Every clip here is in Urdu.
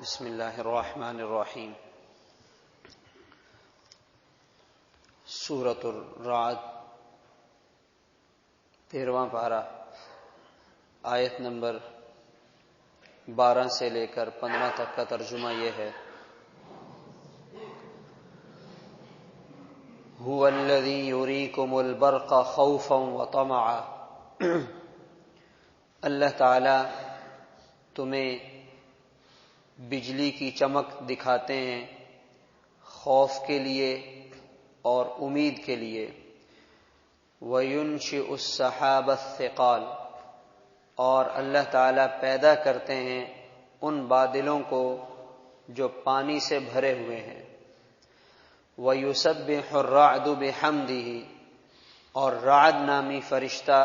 بسم اللہ الرحمن الرحیم۔ سورۃ الرعد 13واں پارہ، آیت نمبر 12 سے لے کر 15 تک کا ترجمہ یہ ہے: هو الذی یریکم البرق خوفا وطمعا۔ اللہ تعالی تمہیں بجلی کی چمک دکھاتے ہیں خوف کے لیے اور امید کے لیے۔ وَيُنشِئُ السَّحَابَ الثِّقَالَ، اور اللہ تعالیٰ پیدا کرتے ہیں ان بادلوں کو جو پانی سے بھرے ہوئے ہیں۔ وَيُسَبِّحُ الرَّعْدُ بِحَمْدِهِ، اور رعد نامی فرشتہ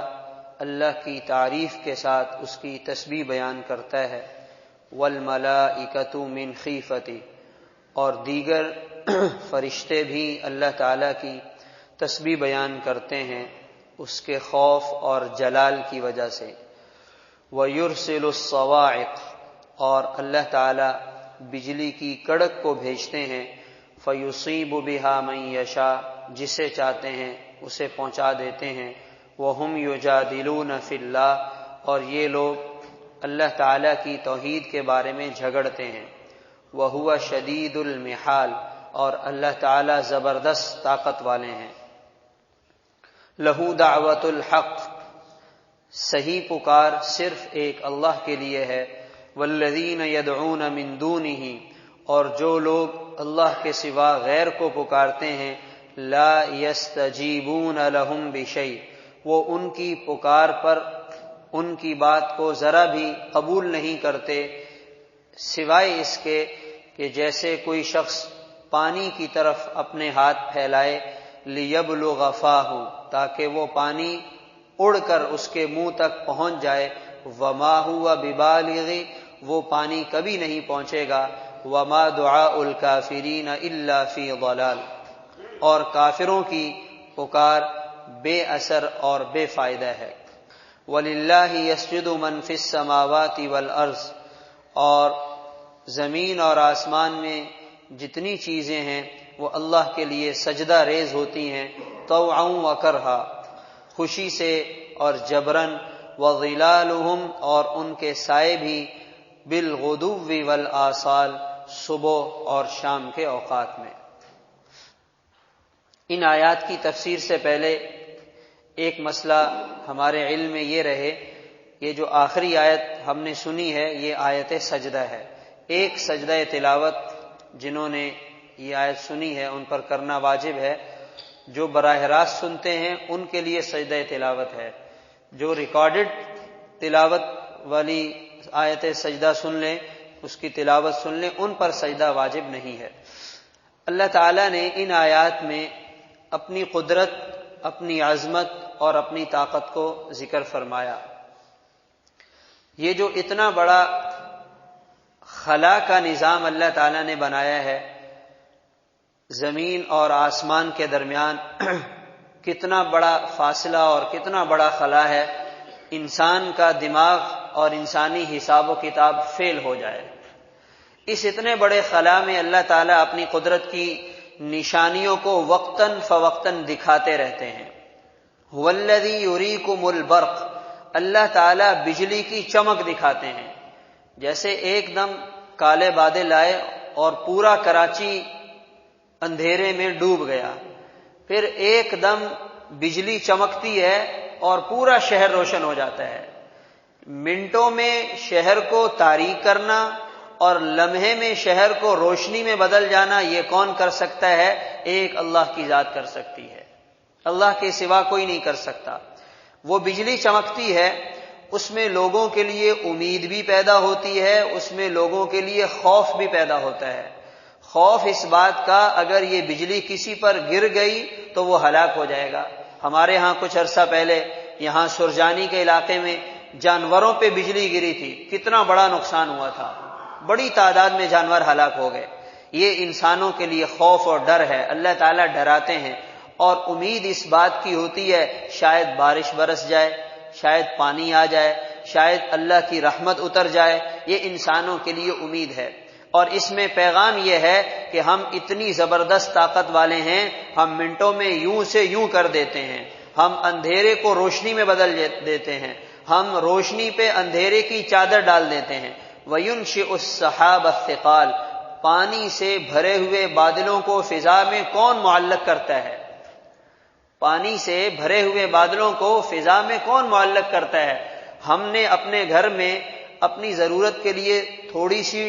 اللہ کی تعریف کے ساتھ اس کی تسبیح بیان کرتا ہے۔ وَالْمَلَائِكَةُ مِنْ خِیفَتِهِ، اور دیگر فرشتے بھی اللہ تعالیٰ کی تسبیح بیان کرتے ہیں اس کے خوف اور جلال کی وجہ سے۔ وَيُرْسِلُ الصَّوَاعِقَ، اور اللہ تعالیٰ بجلی کی کڑک کو بھیجتے ہیں۔ فَيُصِيبُ بِهَا مَن يَشَاءُ، جسے چاہتے ہیں اسے پہنچا دیتے ہیں۔ وَهُمْ يُجَادِلُونَ فِي اللَّهِ، اور یہ لوگ اللہ تعالیٰ کی توحید کے بارے میں جھگڑتے ہیں۔ وَهُوَ شَدِيدُ الْمِحَالِ، اور اللہ تعالیٰ زبردست طاقت والے ہیں۔ لَهُ دَعْوَةُ الْحَقِّ، صحیح پکار صرف ایک اللہ کے لیے ہے۔ وَالَّذِينَ يَدْعُونَ مِن دُونِهِ، اور جو لوگ اللہ کے سوا غیر کو پکارتے ہیں، لَا يَسْتَجِيبُونَ لَهُم بِشَيْءٍ، وہ ان کی پکار پر ان کی بات کو ذرا بھی قبول نہیں کرتے، سوائے اس کے کہ جیسے کوئی شخص پانی کی طرف اپنے ہاتھ پھیلائے، لِيَبْلُغَ فَاهُ، تاکہ وہ پانی اڑ کر اس کے منہ تک پہنچ جائے۔ وَمَا هُوَ بِبَالِغِ، وہ پانی کبھی نہیں پہنچے گا۔ وَمَا دُعَاءُ الْكَافِرِينَ إِلَّا فِي ضَلَالٍ، اور کافروں کی پکار بے اثر اور بے فائدہ ہے۔ وَلِلَّهِ يَسْجُدُ مَن فِي السَّمَاوَاتِ وَالْأَرْضِ، اور زمین اور آسمان میں جتنی چیزیں ہیں وہ اللہ کے لیے سجدہ ریز ہوتی ہیں، طوعا وکرہا، خوشی سے اور جبرن۔ وَظِلَالُهُمْ، اور ان کے سائے بھی، بِالْغُدُوِّ وَالْآصَالِ، صبح اور شام کے اوقات میں۔ ان آیات کی تفسیر سے پہلے ایک مسئلہ ہمارے علم میں یہ رہے، یہ جو آخری آیت ہم نے سنی ہے یہ آیت سجدہ ہے۔ ایک سجدہ تلاوت جنہوں نے یہ آیت سنی ہے ان پر کرنا واجب ہے۔ جو براہ راست سنتے ہیں ان کے لیے سجدہ تلاوت ہے۔ جو ریکارڈڈ تلاوت والی آیت سجدہ سن لیں، اس کی تلاوت سن لیں، ان پر سجدہ واجب نہیں ہے۔ اللہ تعالیٰ نے ان آیات میں اپنی قدرت، اپنی عظمت اور اپنی طاقت کو ذکر فرمایا۔ یہ جو اتنا بڑا خلا کا نظام اللہ تعالیٰ نے بنایا ہے، زمین اور آسمان کے درمیان کتنا بڑا فاصلہ اور کتنا بڑا خلا ہے، انسان کا دماغ اور انسانی حساب و کتاب فیل ہو جائے۔ اس اتنے بڑے خلا میں اللہ تعالیٰ اپنی قدرت کی نشانیوں کو وقتاً فوقتاً دکھاتے رہتے ہیں۔ هو الذی یریکم البرق، اللہ تعالیٰ بجلی کی چمک دکھاتے ہیں۔ جیسے ایک دم کالے بادل آئے اور پورا کراچی اندھیرے میں ڈوب گیا، پھر ایک دم بجلی چمکتی ہے اور پورا شہر روشن ہو جاتا ہے۔ منٹوں میں شہر کو تاریک کرنا اور لمحے میں شہر کو روشنی میں بدل جانا، یہ کون کر سکتا ہے؟ ایک اللہ کی ذات کر سکتی ہے، اللہ کے سوا کوئی نہیں کر سکتا۔ وہ بجلی چمکتی ہے، اس میں لوگوں کے لیے امید بھی پیدا ہوتی ہے، اس میں لوگوں کے لیے خوف بھی پیدا ہوتا ہے۔ خوف اس بات کا اگر یہ بجلی کسی پر گر گئی تو وہ ہلاک ہو جائے گا۔ ہمارے ہاں کچھ عرصہ پہلے یہاں سرجانی کے علاقے میں جانوروں پہ بجلی گری تھی، کتنا بڑا نقصان ہوا تھا، بڑی تعداد میں جانور ہلاک ہو گئے۔ یہ انسانوں کے لیے خوف اور ڈر ہے، اللہ تعالیٰ ڈراتے ہیں، اور امید اس بات کی ہوتی ہے شاید بارش برس جائے، شاید پانی آ جائے، شاید اللہ کی رحمت اتر جائے، یہ انسانوں کے لیے امید ہے۔ اور اس میں پیغام یہ ہے کہ ہم اتنی زبردست طاقت والے ہیں، ہم منٹوں میں یوں سے یوں کر دیتے ہیں، ہم اندھیرے کو روشنی میں بدل دیتے ہیں، ہم روشنی پہ اندھیرے کی چادر ڈال دیتے ہیں۔ وَيُنشِئُ السَّحَابَ الثِّقَالَ، پانی سے بھرے ہوئے بادلوں کو فضا میں کون معلق کرتا ہے؟ پانی سے بھرے ہوئے بادلوں کو فضا میں کون معلق کرتا ہے؟ ہم نے اپنے گھر میں اپنی ضرورت کے لیے تھوڑی سی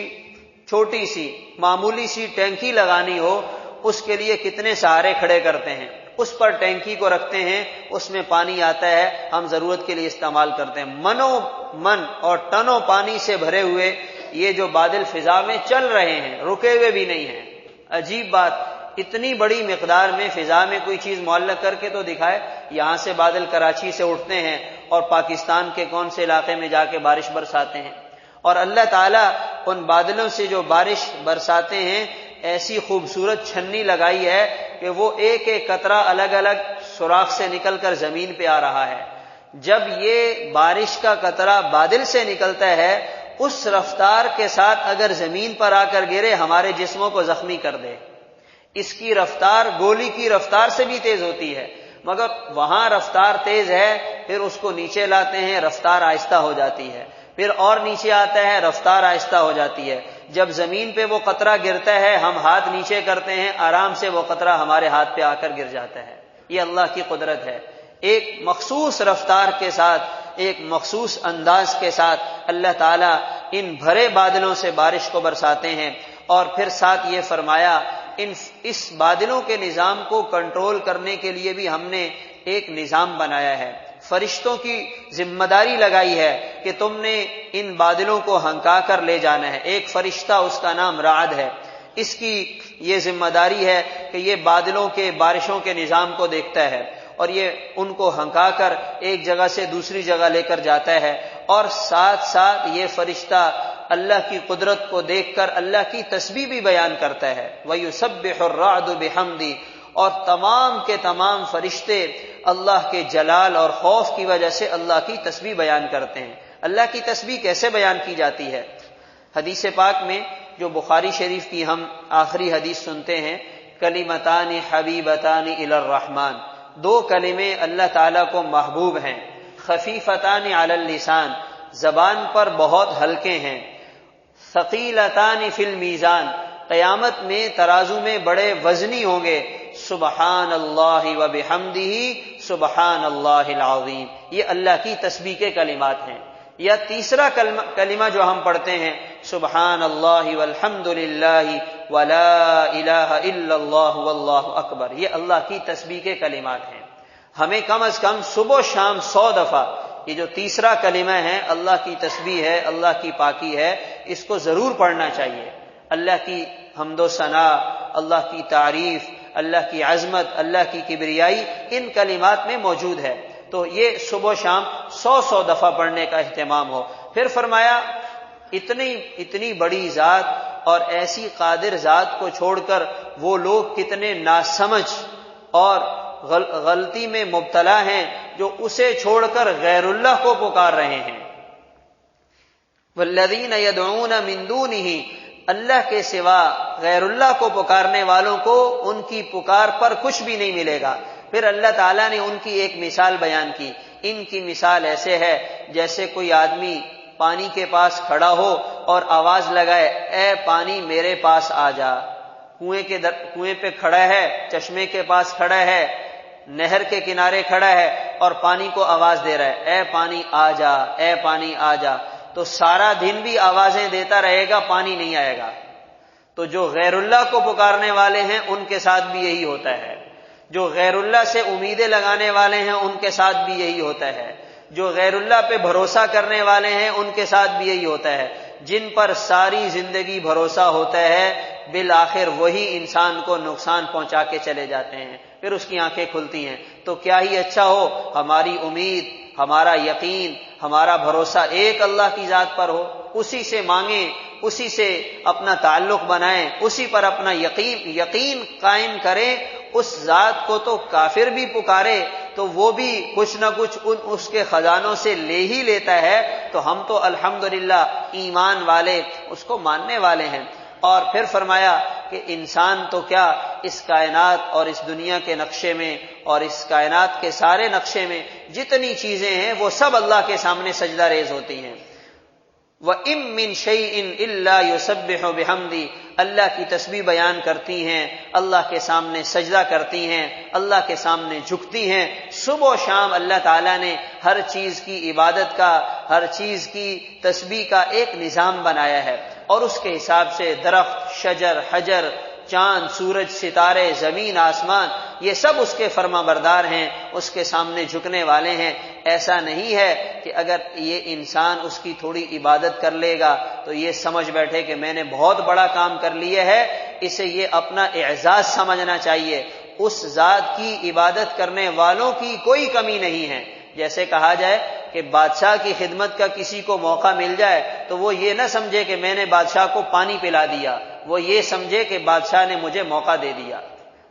چھوٹی سی معمولی سی ٹینکی لگانی ہو، اس کے لیے کتنے سہارے کھڑے کرتے ہیں، اس پر ٹینکی کو رکھتے ہیں، اس میں پانی آتا ہے، ہم ضرورت کے لیے استعمال کرتے ہیں۔ منوں من اور ٹنوں پانی سے بھرے ہوئے یہ جو بادل فضا میں چل رہے ہیں، رکے ہوئے بھی نہیں ہیں۔ عجیب بات، اتنی بڑی مقدار میں فضا میں کوئی چیز معلق کر کے تو دکھائے۔ یہاں سے بادل کراچی سے اٹھتے ہیں اور پاکستان کے کون سے علاقے میں جا کے بارش برساتے ہیں، اور اللہ تعالیٰ ان بادلوں سے جو بارش برساتے ہیں ایسی خوبصورت چھنی لگائی ہے کہ وہ ایک ایک قطرہ الگ الگ سوراخ سے نکل کر زمین پہ آ رہا ہے۔ جب یہ بارش کا قطرہ بادل سے نکلتا ہے، اس رفتار کے ساتھ اگر زمین پر آ کر گرے ہمارے جسموں کو زخمی کر دے۔ اس کی رفتار گولی کی رفتار سے بھی تیز ہوتی ہے، مگر وہاں رفتار تیز ہے، پھر اس کو نیچے لاتے ہیں، رفتار آہستہ ہو جاتی ہے، پھر اور نیچے آتا ہے، رفتار آہستہ ہو جاتی ہے۔ جب زمین پہ وہ قطرہ گرتا ہے، ہم ہاتھ نیچے کرتے ہیں، آرام سے وہ قطرہ ہمارے ہاتھ پہ آ کر گر جاتا ہے۔ یہ اللہ کی قدرت ہے۔ ایک مخصوص رفتار کے ساتھ، ایک مخصوص انداز کے ساتھ اللہ تعالیٰ ان بھرے بادلوں سے بارش کو برساتے ہیں، اور پھر ساتھ یہ فرمایا اس بادلوں کے نظام کو کنٹرول کرنے کے لیے بھی ہم نے ایک نظام بنایا ہے۔ فرشتوں کی ذمہ داری لگائی ہے کہ تم نے ان بادلوں کو ہنکا کر لے جانا ہے۔ ایک فرشتہ، اس کا نام رعد ہے، اس کی یہ ذمہ داری ہے کہ یہ بادلوں کے بارشوں کے نظام کو دیکھتا ہے، اور یہ ان کو ہنکا کر ایک جگہ سے دوسری جگہ لے کر جاتا ہے، اور ساتھ ساتھ یہ فرشتہ اللہ کی قدرت کو دیکھ کر اللہ کی تسبیح بھی بیان کرتا ہے۔ وَيُسَبِّحُ الرَّعْدُ بِحَمْدِهِ، اور تمام کے تمام فرشتے اللہ کے جلال اور خوف کی وجہ سے اللہ کی تسبیح بیان کرتے ہیں۔ اللہ کی تسبیح کیسے بیان کی جاتی ہے؟ حدیث پاک میں جو بخاری شریف کی ہم آخری حدیث سنتے ہیں، کلمتان حبیبتان الی الرحمن، دو کلمے اللہ تعالیٰ کو محبوب ہیں، خفیفتان علی اللسان، زبان پر بہت ہلکے ہیں، ثقیلتان فی المیزان، قیامت میں ترازو میں بڑے وزنی ہوں گے، سبحان اللہ وبحمدہ سبحان اللہ العظیم۔ یہ اللہ کی تسبیح کے کلمات ہیں۔ یا تیسرا کلمہ جو ہم پڑھتے ہیں، سبحان اللہ والحمد للہ ولا الہ الا اللہ واللہ اکبر، یہ اللہ کی تسبیح کے کلمات ہیں۔ ہمیں کم از کم صبح و شام 100 دفعہ یہ جو تیسرا کلمہ ہے، اللہ کی تسبیح ہے، اللہ کی پاکی ہے، اس کو ضرور پڑھنا چاہیے۔ اللہ کی حمد و ثنا، اللہ کی تعریف، اللہ کی عظمت، اللہ کی کبریائی ان کلمات میں موجود ہے۔ تو یہ صبح و شام 100 دفعہ پڑھنے کا اہتمام ہو۔ پھر فرمایا اتنی بڑی ذات اور ایسی قادر ذات کو چھوڑ کر وہ لوگ کتنے ناسمجھ اور غلطی میں مبتلا ہیں جو اسے چھوڑ کر غیر اللہ کو پکار رہے ہیں۔ والذین یدعون من دونہ، اللہ کے سوا غیر اللہ کو پکارنے والوں کو ان کی پکار پر کچھ بھی نہیں ملے گا۔ پھر اللہ تعالیٰ نے ان کی ایک مثال بیان کی۔ ان کی مثال ایسے ہے جیسے کوئی آدمی پانی کے پاس کھڑا ہو اور آواز لگائے، اے پانی میرے پاس آ جا۔ کنویں پہ کھڑا ہے، چشمے کے پاس کھڑا ہے، نہر کے کنارے کھڑا ہے اور پانی کو آواز دے رہا ہے، اے پانی آ جا، اے پانی آ جا۔ تو سارا دن بھی آوازیں دیتا رہے گا، پانی نہیں آئے گا۔ تو جو غیر اللہ کو پکارنے والے ہیں ان کے ساتھ بھی یہی ہوتا ہے، جو غیر اللہ سے امیدیں لگانے والے ہیں ان کے ساتھ بھی یہی ہوتا ہے، جو غیر اللہ پہ بھروسہ کرنے والے ہیں ان کے ساتھ بھی یہی ہوتا ہے۔ جن پر ساری زندگی بھروسہ ہوتا ہے، بالآخر وہی انسان کو نقصان پہنچا کے چلے جاتے ہیں، پھر اس کی آنکھیں کھلتی ہیں۔ تو کیا ہی اچھا ہو ہماری امید، ہمارا یقین، ہمارا بھروسہ ایک اللہ کی ذات پر ہو، اسی سے مانگیں، اسی سے اپنا تعلق بنائیں، اسی پر اپنا یقین قائم کریں۔ اس ذات کو تو کافر بھی پکارے تو وہ بھی کچھ نہ کچھ اس کے خزانوں سے لے ہی لیتا ہے، تو ہم تو الحمدللہ ایمان والے اس کو ماننے والے ہیں۔ اور پھر فرمایا کہ انسان تو کیا اس کائنات اور اس دنیا کے نقشے میں اور اس کائنات کے سارے نقشے میں جتنی چیزیں ہیں وہ سب اللہ کے سامنے سجدہ ریز ہوتی ہیں۔ وَإِن مِّن شَيْءٍ إِلَّا يُسَبِّحُ بِحَمْدِهِ، اللہ کی تسبیح بیان کرتی ہیں، اللہ کے سامنے سجدہ کرتی ہیں، اللہ کے سامنے جھکتی ہیں۔ صبح و شام اللہ تعالیٰ نے ہر چیز کی عبادت کا، ہر چیز کی تسبیح کا ایک نظام بنایا ہے، اور اس کے حساب سے درخت، شجر، حجر، چاند، سورج، ستارے، زمین، آسمان، یہ سب اس کے فرما بردار ہیں، اس کے سامنے جھکنے والے ہیں۔ ایسا نہیں ہے کہ اگر یہ انسان اس کی تھوڑی عبادت کر لے گا تو یہ سمجھ بیٹھے کہ میں نے بہت بڑا کام کر لیا ہے، اسے یہ اپنا اعزاز سمجھنا چاہیے۔ اس ذات کی عبادت کرنے والوں کی کوئی کمی نہیں ہے۔ جیسے کہا جائے کہ بادشاہ کی خدمت کا کسی کو موقع مل جائے تو وہ یہ نہ سمجھے کہ میں نے بادشاہ کو پانی پلا دیا، وہ یہ سمجھے کہ بادشاہ نے مجھے موقع دے دیا۔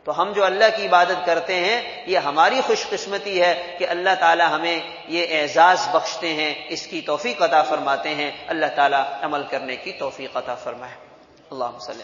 تو ہم جو اللہ کی عبادت کرتے ہیں یہ ہماری خوش قسمتی ہے کہ اللہ تعالی ہمیں یہ اعزاز بخشتے ہیں، اس کی توفیق عطا فرماتے ہیں۔ اللہ تعالی عمل کرنے کی توفیق عطا فرمائے۔ اللہم صلی